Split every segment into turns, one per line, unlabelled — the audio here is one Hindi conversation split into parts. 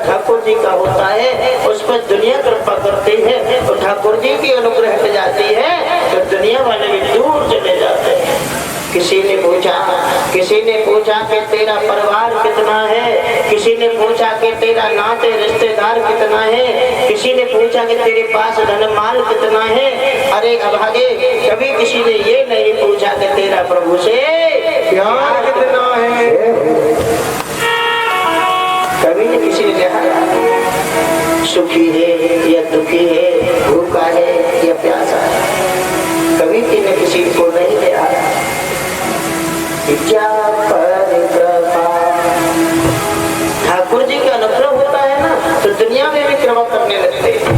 ठाकुर जी का होता है उस पर दुनिया कृपा करती है तो ठाकुर जी की अनुग्रह हट जाती है तो दुनिया वाले भी दूर चले जाते हैं। किसी ने पूछा कि तेरा परिवार कितना है, किसी ने पूछा कि तेरा नाते रिश्तेदार कितना है, किसी ने पूछा कि तेरे पास धन माल कितना है। अरे अभागे, कभी किसी ने ये नहीं पूछा कि तेरा प्रभु से प्यार कितना है। कभी नहीं किसी ने कहा सुखी है या दुखी है, भूखा है या प्यासा है, कभी किसी को नहीं कहा। ठाकुर जी का अनुग्रह होता है ना तो दुनिया में भी कृपा करने लगते हैं।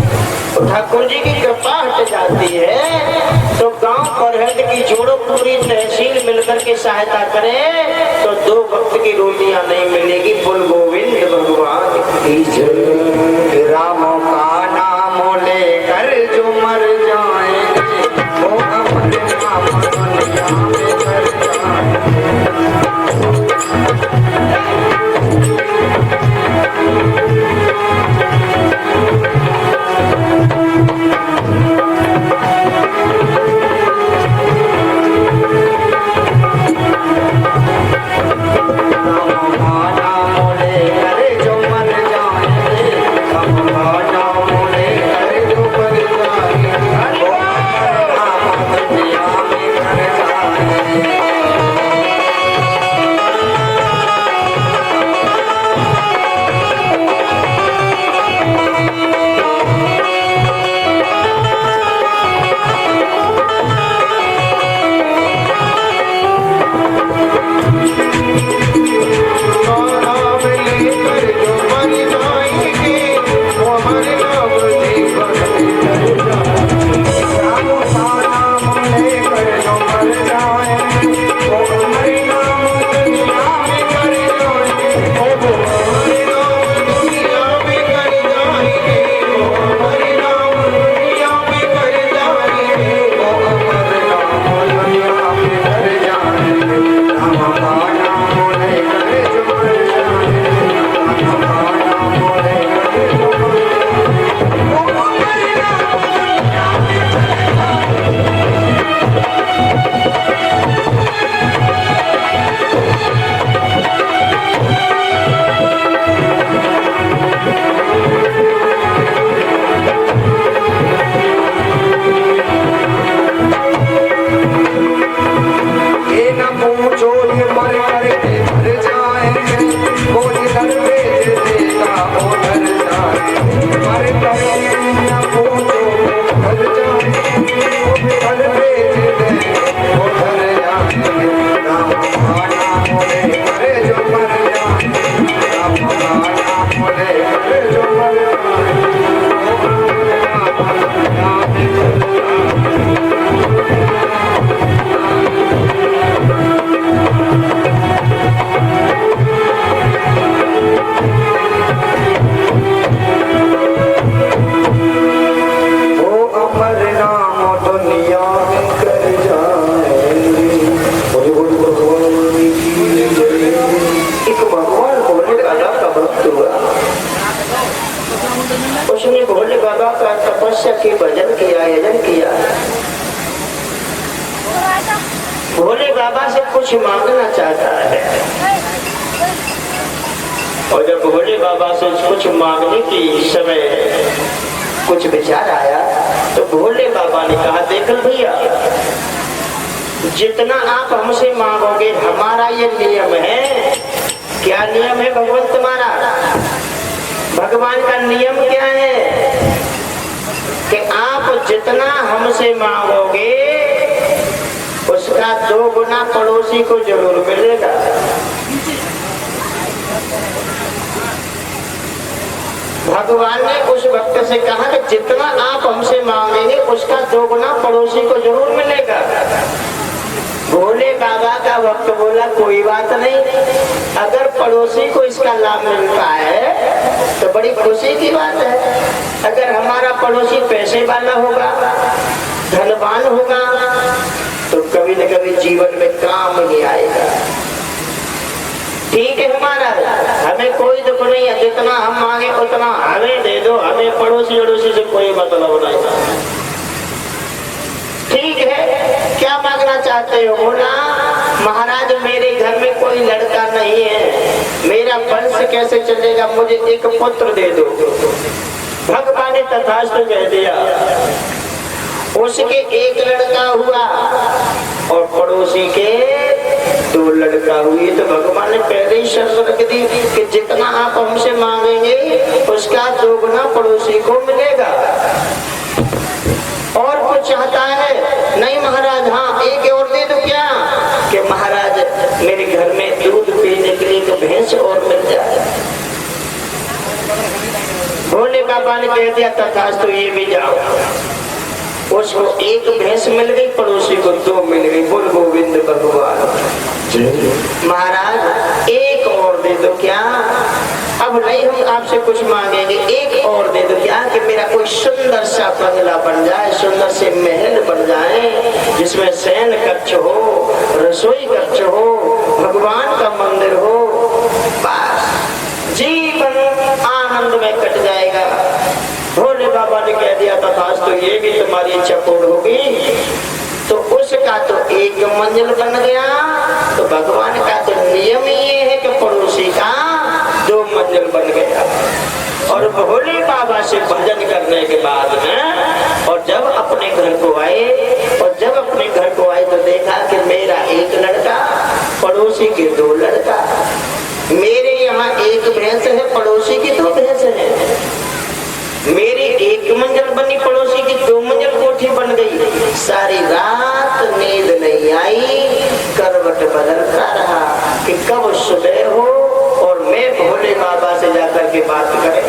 तो ठाकुर जी की कृपा हट जाती है तो गांव परहट की जोड़ो पूरी तहसील मिलकर के सहायता करे तो 2 वक्त की रोटियां नहीं मिलेगी। बोल गोविंद भगवान की जय। राम का नाम लेकर जो मर जाएंगे वो अमर नाम दुनिया में कर जाएंगे। भोले बाबा से कुछ मांगना चाहता है और जब भोले बाबा से कुछ मांगने की समय कुछ विचार आया तो भोले बाबा ने कहा देखो भैया, जितना आप हमसे मांगोगे हमारा ये नियम है। क्या नियम है भगवान तुम्हारा? भगवान का नियम क्या है कि आप जितना हमसे मांगोगे उसका 2 गुना पड़ोसी को जरूर मिलेगा। भगवान ने उस भक्त से कहा कि जितना आप हमसे मांगेंगे उसका 2 गुना पड़ोसी को जरूर मिलेगा। भोले बाबा का भक्त बोला कोई बात नहीं, अगर पड़ोसी को इसका लाभ मिलता है तो बड़ी खुशी की बात है। अगर हमारा पड़ोसी पैसे वाला होगा, धनवान होगा, तो कभी न कभी जीवन में काम ही आएगा। ठीक है हमारा, हमें कोई दुख नहीं है, जितना हम मांगे उतना हमें दे दो, हमें पड़ोसी अड़ोसी से कोई मतलब नहीं। ठीक है, क्या मांगना चाहते हो? बोला महाराज मेरे घर में कोई लड़का नहीं है, मेरा वंश कैसे चलेगा, मुझे एक पुत्र दे दो। भगवान ने तथास्तु कह दिया। उसके एक लड़का हुआ और पड़ोसी के 2 लड़का हुए। तो भगवान ने पहले ही शर्त रख दी कि जितना आप हमसे मांगेंगे उसका 2 गुना पड़ोसी को मिलेगा। और कुछ चाहता है? नहीं महाराज, हाँ एक और दे दो। क्या? कि महाराज मेरे घर में दूध पीने के लिए एक भैंस और मिल जाए। भोले बाबा ने कह दिया तथास्तु, ये भी जाओ। उसको 1 भैंस मिल गई, पड़ोसी को 2 मिल गई। बोल गोविंद भगवान। महाराज एक और दे दो। क्या? अब नहीं हम आपसे कुछ मांगेंगे, एक और दे दो। क्या? कि मेरा कोई सुंदर सा बंगला बन जाए, सुंदर से महल बन जाए, जिसमें शयन कक्ष हो, रसोई कक्ष हो, भगवान का मंदिर हो, बस जीवन आनंद में कट जाएगा। भोले बाबा ने कह दिया तथास्तु, ये भी तुम्हारी इच्छा पूर्ण होगी। तो उसका तो 1 मंजिल बन गया। तो भगवान का तो नियम ये है कि पड़ोसी का 2 मंजिल बन गया। और भोले बाबा से भजन करने के बाद में और जब अपने घर को आए तो देखा कि मेरा 1 लड़का, पड़ोसी के 2 लड़का। मेरे यहाँ 1 भैंस है, पड़ोसी की 2 भैंस है। मेरी 1 मंजिल बनी, पड़ोसी की 2 मंजिल कोठी बन गई। सारी रात नींद नहीं आई, करवट बदलता रहा कि कब सुबह हो और मैं भोले बाबा से जाकर के बात करें।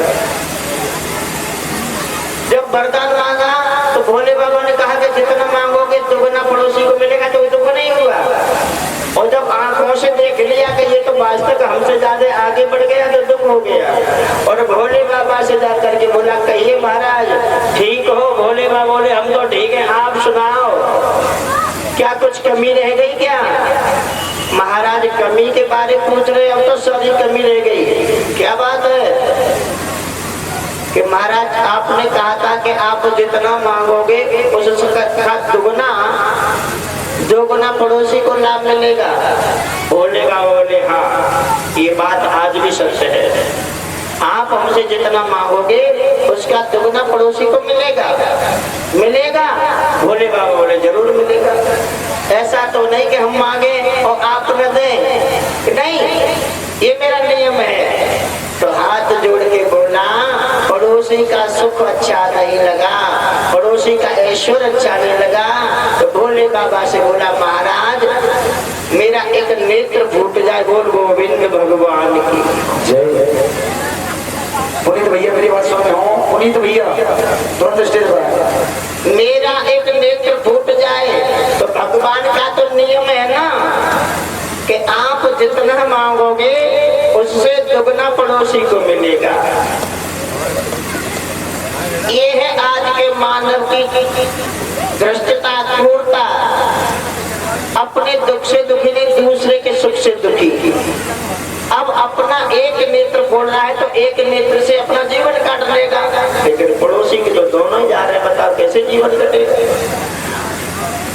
जब वरदान मांगा तो भोले बाबा ने कहा कि जितना मांगोगे 2 गुना पड़ोसी को मिलेगा। तो दुख नहीं हुआ। और जब आंखों से देख लिया कि ये तो वास्तव हमसे ज्यादा आगे बढ़ गया तो दुख हो गया। और भोले बाबा से जाकर के बोला, कहिए महाराज ठीक हो? भोले बाबा बोले हम तो ठीक है, आप सुनाओ, क्या कुछ कमी रह गई क्या? महाराज कमी के बारे पूछ रहे, अब तो सारी कमी रह गई। क्या बात है? कि महाराज आपने कहा था कि आप जितना मांगोगे उसका 2 गुना पड़ोसी को लाभ मिलेगा। बोलेगा? बोले हाँ, ये बात आज भी सत्य है। आप हमसे जितना मांगोगे उसका 2 गुना पड़ोसी को मिलेगा। मिलेगा? भोले बाबा बोले जरूर मिलेगा। ऐसा तो नहीं कि हम मांगे और आप न दें, नहीं, ये मेरा नियम है। तो हाथ जोड़ के बोला, पड़ोसी का सुख अच्छा नहीं लगा, पड़ोसी का ऐश्वर्य अच्छा नहीं लगा। तो भोले बाबा से बोला, महाराज मेरा एक नेत्र फूट जाए। बोल गोविंद भगवान की जय। पुनीत भैया मेरी बात सुन रहे हो? पुनीत भैया तुरंत स्टेज पर। मेरा एक नेत्र फूट जाए तो भगवान का तो नियम है ना कि आप जितना मांगोगे उससे 2 गुना पड़ोसी को मिलेगा। ये है आज के मानव की दृष्टता, क्रूरता। अपने दुख से दुखी नहीं, दूसरे के सुख से दुखी। अब अपना एक नेत्र फोड़ रहा है तो एक नेत्र से अपना जीवन काट लेगा, लेकिन पड़ोसी के तो दोनों ही जा रहे हैं। बताओ कैसे जीवन कटेगा?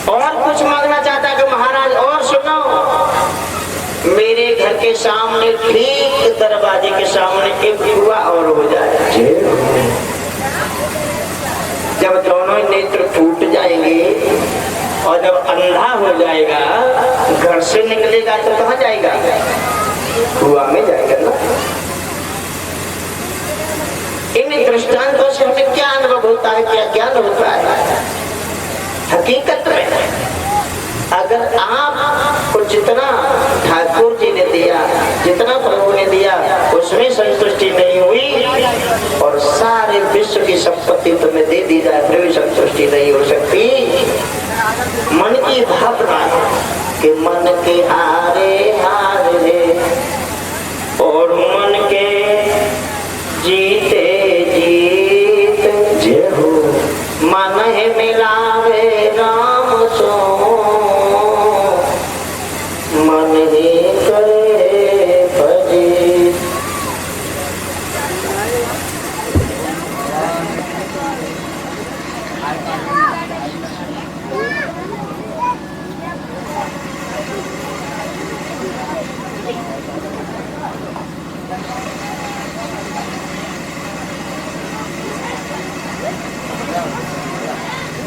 और कुछ मांगना चाहता कि महाराज और सुनो, मेरे घर के सामने ठीक दरवाजे के सामने एक कुआं और हो जाए। जब दोनों नेत्र फूट जाएंगे और जब अंधा हो जाएगा, घर से निकलेगा तो कहाँ जाएगा? कुआं में जाएगा ना। इन दृष्टांतों से हमें क्या अनुभव होता है, क्या ज्ञान होता है? हकीकत में अगर आपको जितना ठाकुर जी ने दिया, जितना प्रभु ने दिया, उसमें संतुष्टि नहीं हुई और सारे विश्व की संपत्ति तुम्हें दे दी जाए फिर भी संतुष्टि नहीं हो सकती। मन की भावना कि मन के हारे हार रे और मन के जीते जीत जय हो। मन है मिलावे राम सो मन ही करे भजे।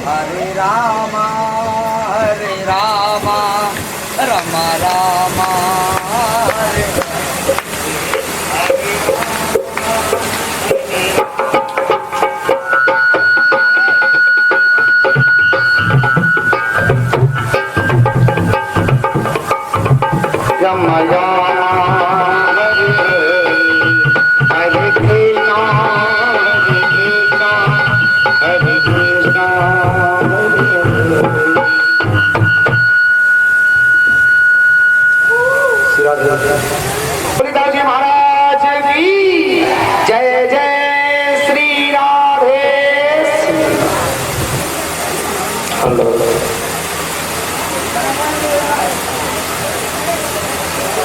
हरे रामा रामा रामा हरे
रमया हरे कृष्णा हरे कृष्णा
तुलसीदास जी महाराज की जय जय श्री राधे।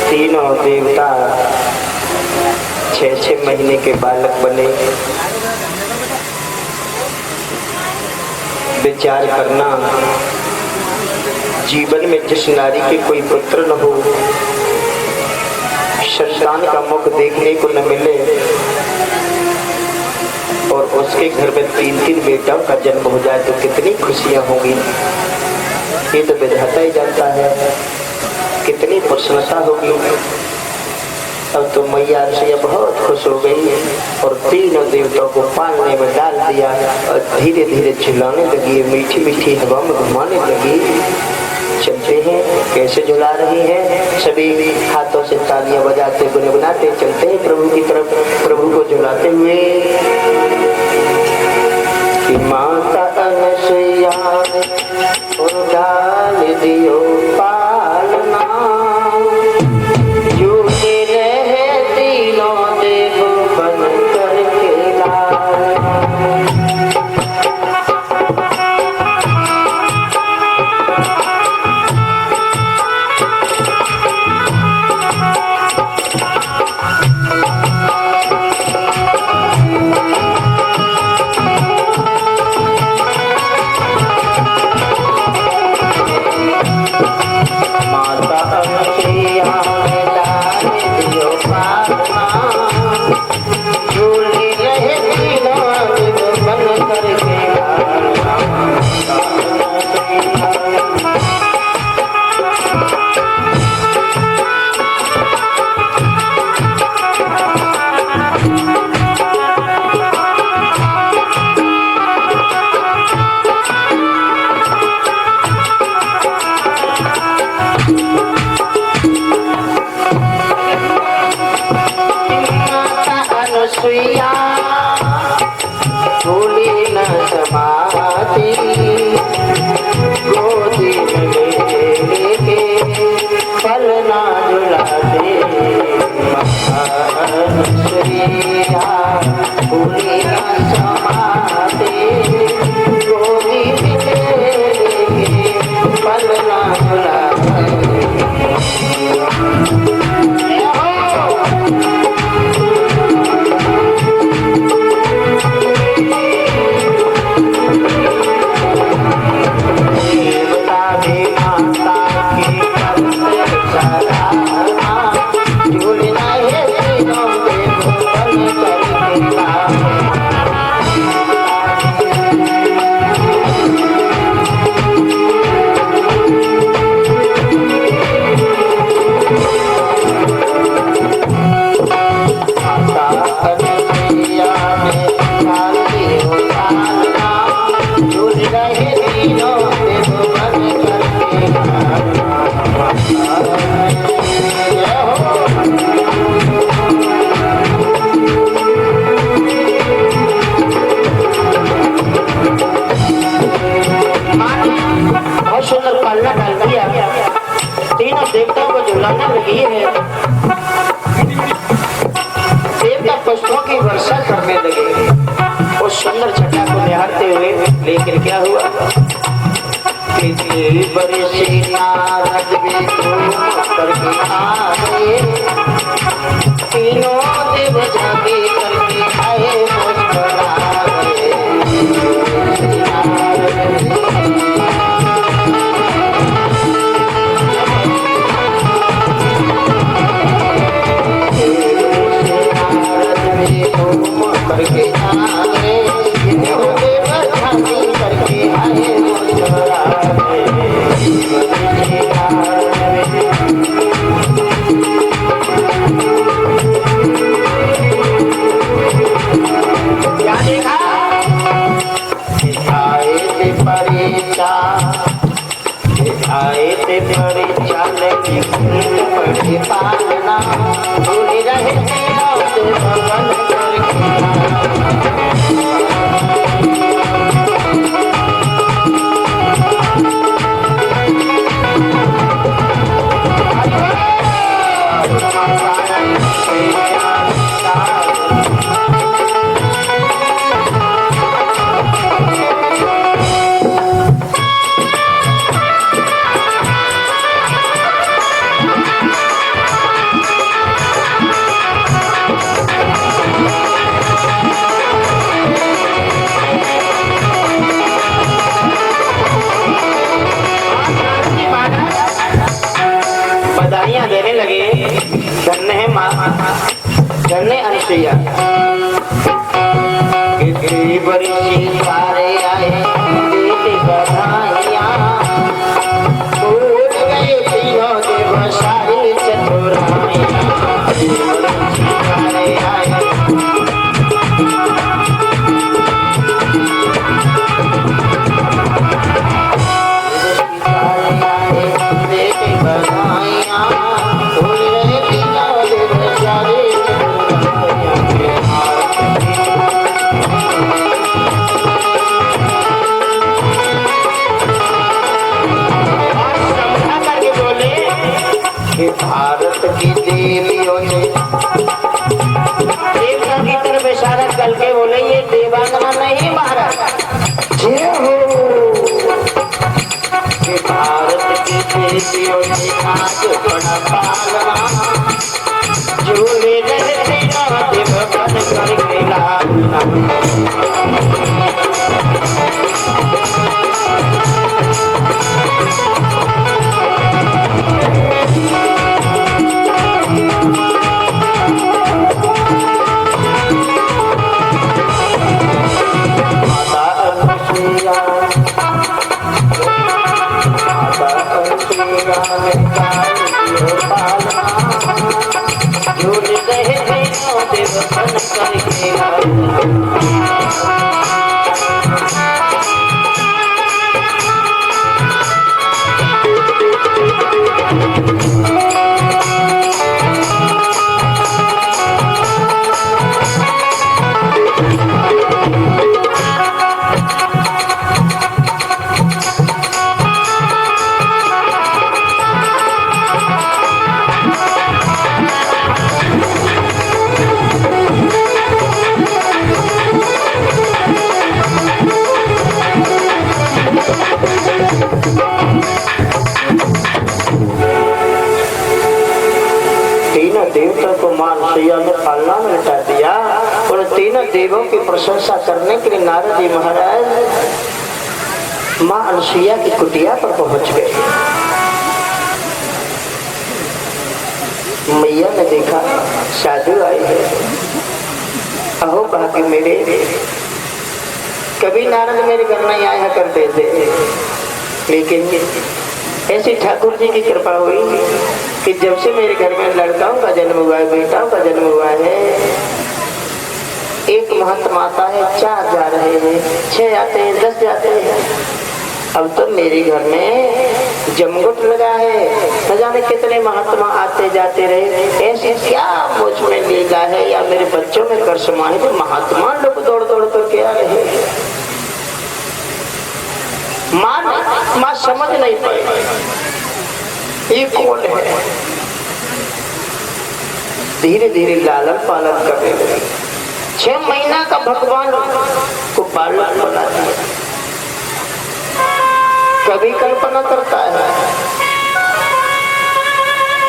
तीनों देवता 6-6 महीने के बालक बने। विचार करना, जीवन में जिस नारी के कोई पुत्र न हो, संतान का मुख देखने को न मिले और उसके घर में 3-3 बेटाओं का जन्म हो जाए तो कितनी खुशियां होंगी। ये तो विधाता ही जानता है, कितनी प्रसन्नता होगी। अब तो मैया से बहुत खुश हो गई और तीनों देवताओं को पालने में डाल दिया और धीरे धीरे झुलाने लगी, मीठी मीठी हवा में घुमाने लगी। चलते हैं, कैसे झुला रही हैं, सभी हाथों से तालियां बजाते गुनगुनाते चलते हैं प्रभु की तरफ, प्रभु को झुलाते हुए कि माता अनसुईया और डाल दियो पालना, झूले रहे तीनों देव बन कर के लालना। सुइया भूली न समाती, गोदी में लेके पलना झुलाते। सुइया भूली न समाती, गोदी में लेके पलना झुलाते। देवता को झुलाने लगी है। देवता पुष्पों की वर्षा करने लगे उस सुंदर छटा को निहारते हुए। लेकिन क्या हुआ, बरसी नारद भी घूम करके आए, तीनों देव जागे करके आए मुस्कुराए। करके आए, तीनों देव जागे करके आए मुस्कुराए। क्या देखा, आए थे परीक्षा, आए थे परीक्षा लेकिन पढ़ी पालना भूल रहे थे भगवान बधाइयां देने लगे। धन्य है माँ, धन्य अनुसुईया, कितनी बड़ी सारे आए देते बधाइयां, भूल गए तीनों देव सारी चतुराइयां। सारे आए देते बधाइयां, भूल गए तीनों देव सारी भारत की देवियों ने देवता की तरफ इशारा करके बोले, ये देवांगना नहीं महाराज, जय हो। भारत की देवियों ने आज बड़ा पालना झूले रहते देव बन करके लालना। देवता को मां अनुसुईया ने पालना में लटा दिया और तीनों देवों की प्रशंसा करने के लिए नारद जी महाराज मां अनुसुईया की कुटिया पर पहुंच गए। मैया ने देखा साधु आए हैं। अहो भाग्य मेरे, कभी नारद मेरे घर नहीं आया करते थे, लेकिन ऐसी ठाकुर जी की कृपा हुई कि जब से मेरे घर में लड़काओं का जन्म हुआ है, बेटाओं का जन्म हुआ है, एक महंत माता है, 4 जा रहे हैं, 6 जाते हैं, 10 जाते हैं। अब तो मेरे घर में जमघट लगा है, न जाने कितने महात्मा आते जाते रहे। ऐसी क्या मुझ में लीला है या मेरे बच्चों में करश्मा है, तो महात्मा लोग दौड़ दौड़ कर के आ रहे हैं। माँ समझ नहीं पाई। ये कौन है? धीरे धीरे लालन पालन करने लगी। 6 महीना का भगवान को बालक बना दिया। कभी कल्पना करता है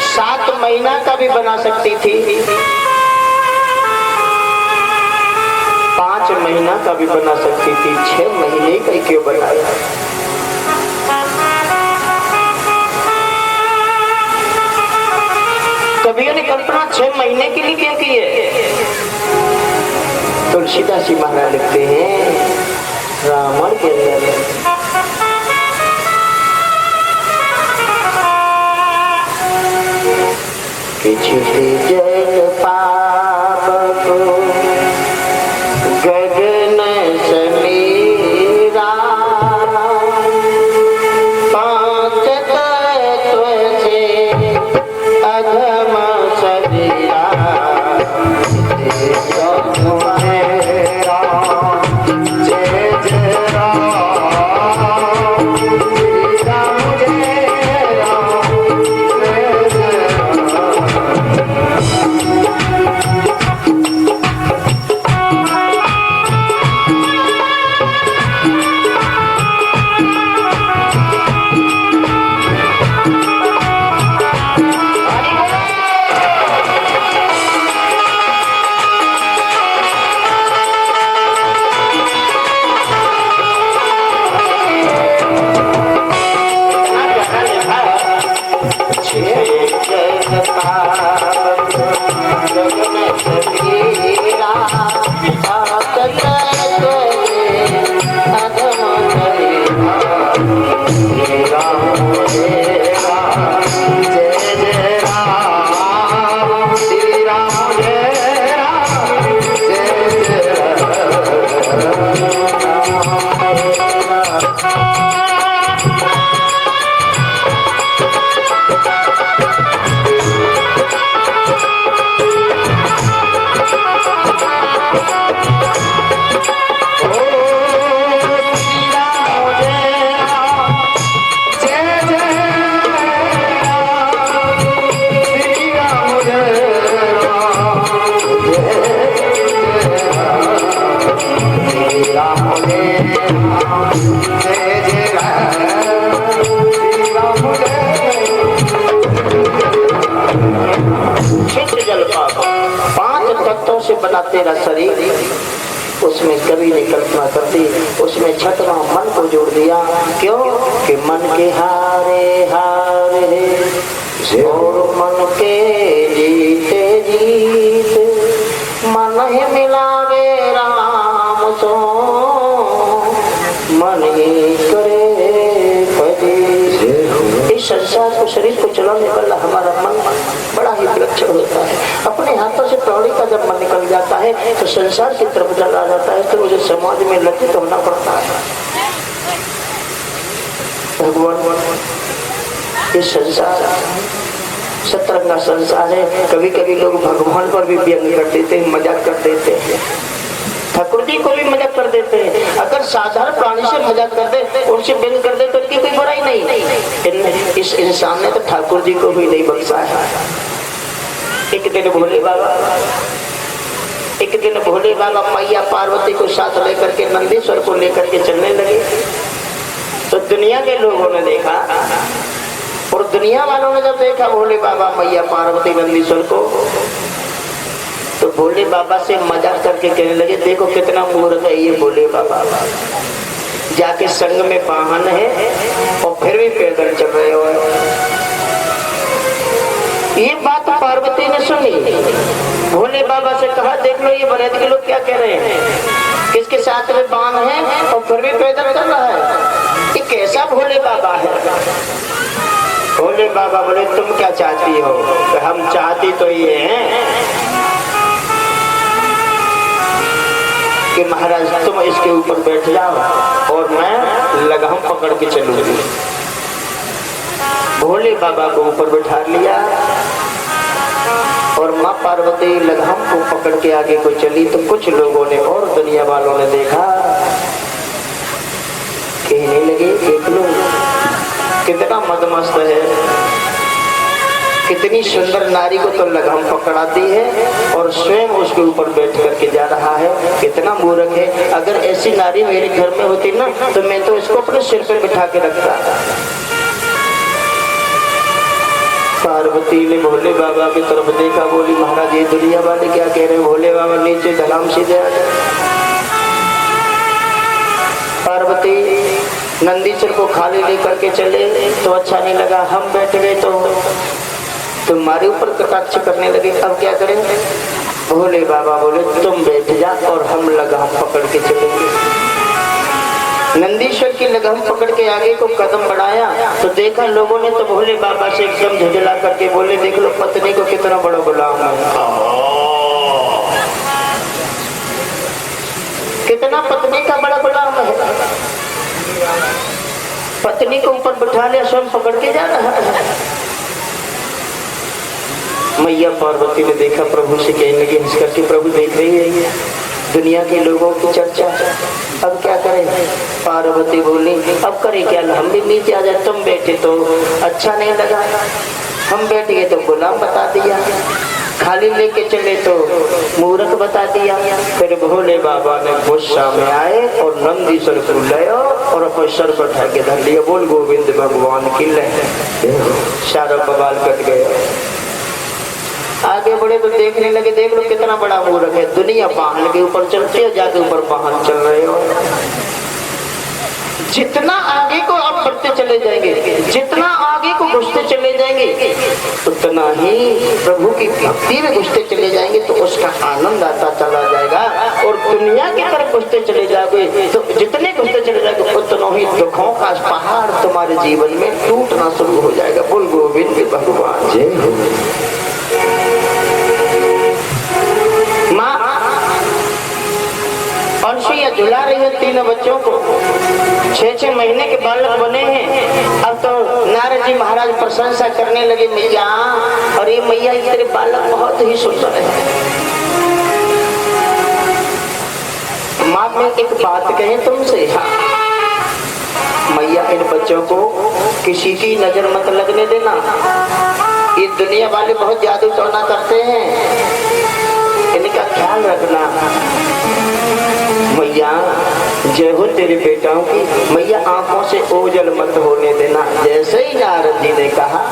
7 महीना का भी बना सकती थी, 5 महीना का भी बना सकती थी, 6 महीने का क्यों बनाया? कवियों ने कल्पना 6 महीने के लिए क्या की है? तुलसीदास जी महाराज लिखते हैं रावण के अंदर जल पाप को गगन समीरा, 5 तत्व से अधम शरीरा, से बना तेरा शरीर, उसमें कवि ने कल्पना कर दी, उसमें 6वां मन को जोड़ दिया। क्यों कि मन के हारे हारे और मन के जीते जीत, मन ही मिलावे राम सो मन ही करे पति। इस संसार को शरीर को चलाने वाला हमारा मन बड़ा ही विलक्षण होता है। अपने हाथों से प्रौढ़ी का जब मन निकल जाता है तो संसार की तरफ चला जाता है, तो मुझे समाज में लज्जित होना पड़ता है। भगवान इस संसार सतरंगा संसार है। कभी कभी लोग भगवान पर भी व्यंग कर देते हैं, मजाक कर देते हैं, ठाकुर जी को भी मजाक कर देते हैं। अगर साधारण प्राणी से मजाक कर दे, उनसे व्यंग कर दे तो उनकी कोई बुराई नहीं। इस इंसान ने तो ठाकुर जी को भी नहीं बख्शा है। एक दिन भोले बाबा मैया पार्वती को साथ लेकर के नंदीश्वर को लेकर के चलने लगे, तो दुनिया के लोगों ने देखा, और दुनिया वालों ने जब देखा भोले बाबा मैया पार्वती नंदीश्वर को, तो भोले बाबा से मजाक करके कहने लगे, देखो कितना मूर्ख है ये भोले बाबा, जाके संग में वाहन है और फिर भी पैदल चल रहे हो। ये बात पार्वती ने सुनी, भोले बाबा से कहा, देख लो ये बरेत के लोग क्या कह रहे हैं, किसके साथ में बाण है और फिर भी पैदल चल रहा है, ये कैसा भोले बाबा है। भोले बाबा बोले, तुम क्या चाहती हो? तो हम चाहती तो ये हैं कि महाराज तुम इसके ऊपर बैठ जाओ और मैं लगाम पकड़ के चलूंगी। भोले बाबा को ऊपर बैठा लिया और माँ पार्वती लगाम को पकड़ के आगे को चली। तो कुछ लोगों ने और दुनिया वालों ने देखा, कहने लगे, देख लो कितना मदमस्त है, कितनी सुंदर नारी को तो लगाम पकड़ाती है और स्वयं उसके ऊपर बैठ करके जा रहा है। कितना मूर्ख है। अगर ऐसी नारी मेरे घर में होती ना तो मैं तो इसको अपने सिर पे बिठा के रखता। पार्वती ने भोले बाबा की तरफ देखा, बोली महाराज ये दुनिया वाले क्या कह रहे हैं। भोले बाबा नीचे धड़ाम सीधे आ गए। पार्वती नंदीश्वर को खाली लेकर के चले तो अच्छा नहीं लगा। हम बैठ गए तो तुम्हारे ऊपर कटाक्ष करने लगे। अब क्या करें। भोले बाबा बोले तुम बैठ जा और हम लगाम पकड़ के चलेंगे। नंदीश्वर की लगाम पकड़ के आगे को कदम बढ़ाया तो देखा लोगों ने तो भोले बाबा से एकदम झुझला करके बोले देख लो पत्नी को कितना बड़ा गुलाम है। कितना पत्नी का बड़ा गुलाम है। पत्नी को ऊपर बिठा लिया, स्वयं पकड़ के जा रहा है। मैया पार्वती ने देखा, प्रभु से कहने लगी हंस करके, प्रभु देख रही है दुनिया के लोगों की चर्चा, अब क्या करें। पार्वती बोली अब करे क्या, हम भी नीचे आ जाए। तुम बैठे तो अच्छा नहीं लगा, हम बैठ गए तो गुलाम बता दिया, खाली लेके चले तो मूर्ख बता दिया। फिर भोले बाबा ने गुस्सा में आए और नंदीश्वर को लाया और अपने सर पर उठा के धर लिया। बोल गोविंद भगवान की लय। सारा बवाल कट गया। आगे बढ़े तो देखने लगे, देख लो कितना बड़ा मूर्ख है। दुनिया वाहन के ऊपर चलती है, जाके ऊपर वाहन चल रहे हो। जितना आगे को आप बढ़ते चले जाएंगे, जितना आगे को घुसते चले जाएंगे, उतना ही प्रभु की भक्ति में घुसते चले जाएंगे तो उसका आनंद आता चला जाएगा। और दुनिया की तरफ घुसते चले जाओगे तो जितने घुसते चले जाओगे उतना ही दुखों का पहाड़ तुम्हारे जीवन में टूटना शुरू हो जाएगा। बोल गोविंद भगवान जय हो। माँ अनुसुईया झुला रही है तीनों बच्चों को। 6-6 महीने के बालक बने हैं। अब तो नारद जी महाराज प्रशंसा करने लगे मैया, और ये मैया तेरे बालक बहुत ही सुंदर है। माँ मैं एक बात कहे तुमसे। हाँ मैया इन बच्चों को किसी की नजर मत लगने देना। ये दुनिया वाले बहुत जादू टोना करते हैं, इनका ख्याल रखना। मैया जय हो तेरे बेटाओं की। मैया आंखों से ओझल मत होने देना। जैसे ही नारद जी ने कहा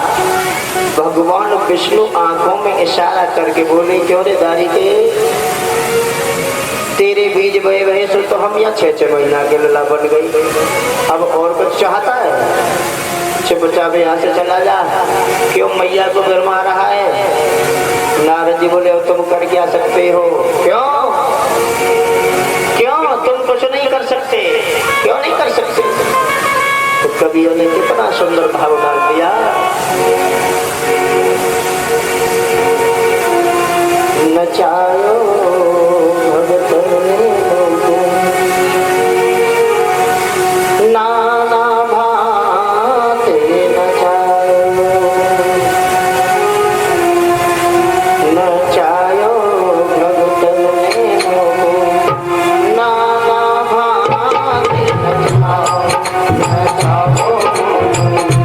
भगवान विष्णु आंखों में इशारा करके बोले क्यों रे दारी के, तेरे बीज बहे बहे सो तो हम यहाँ 6-6 महीना के लला बन गई। अब और कुछ चाहता है, चुपचाप यहाँ से चला जा। क्यों मैया को गरमा रहा है। नारद जी बोले तुम कर क्या सकते हो। क्यों क्यों तुम कुछ नहीं कर सकते। क्यों नहीं कर सकते। तो कवियों ने कितना सुंदर भाव डाल दिया। नचायो भगत नाना भाते नचायो, नचायो भगत नाना भाते नचाओ, नचाओ भगत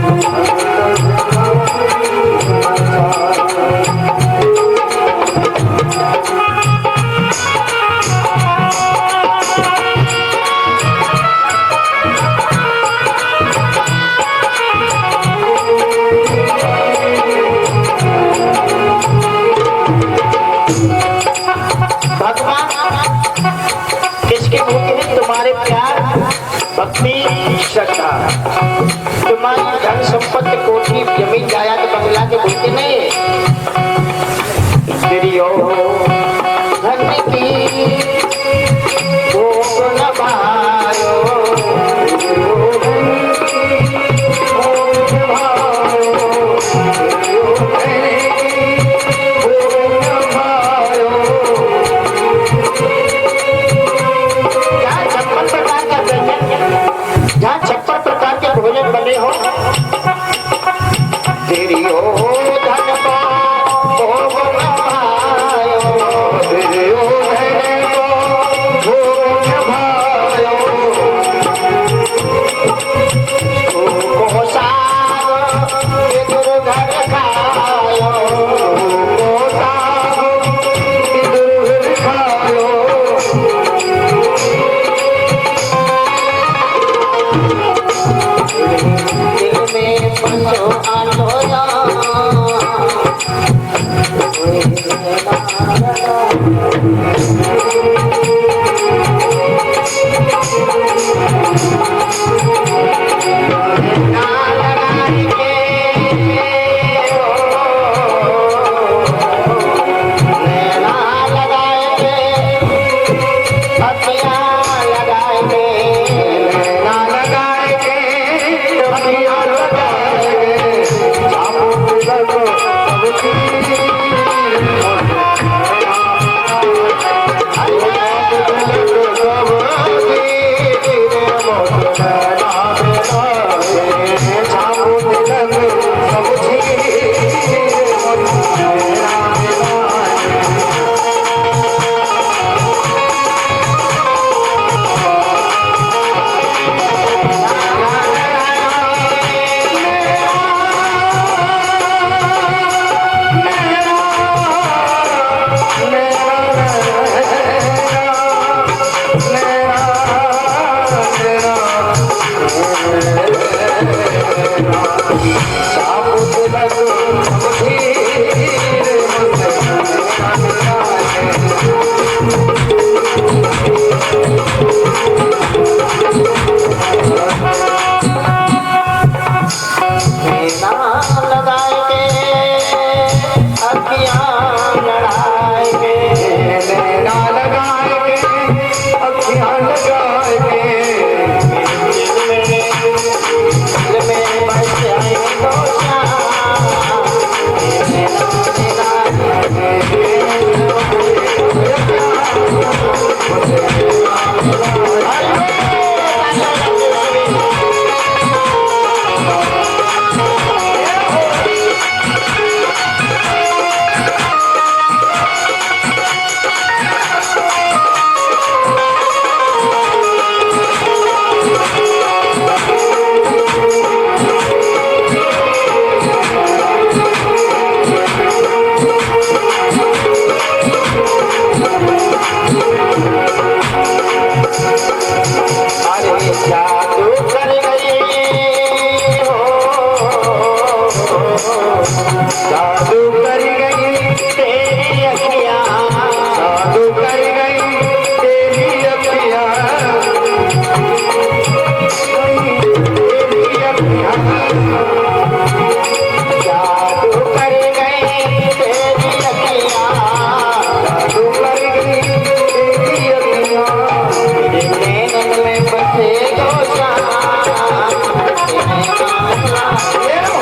जादू कर गई
तेरी अखियां
जादू कर गई तेरी अखियां तेरी अखियां
जादू कर गई तेरी अखियां
जादू कर गई तेरी अखियां
मेरे नैनन में बसे गोशा
ये हो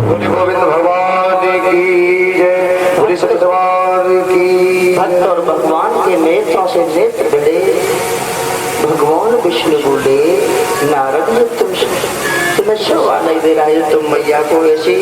बोले गोविंद भगवान की जय बोले सतवार की
भक्त और भगवान के नेत्रों से नेत्र भिड़े। भगवान विष्णु बोले नारद जी तुम्हें शोभा नहीं दे रहा है, तुम मैया को ऐसी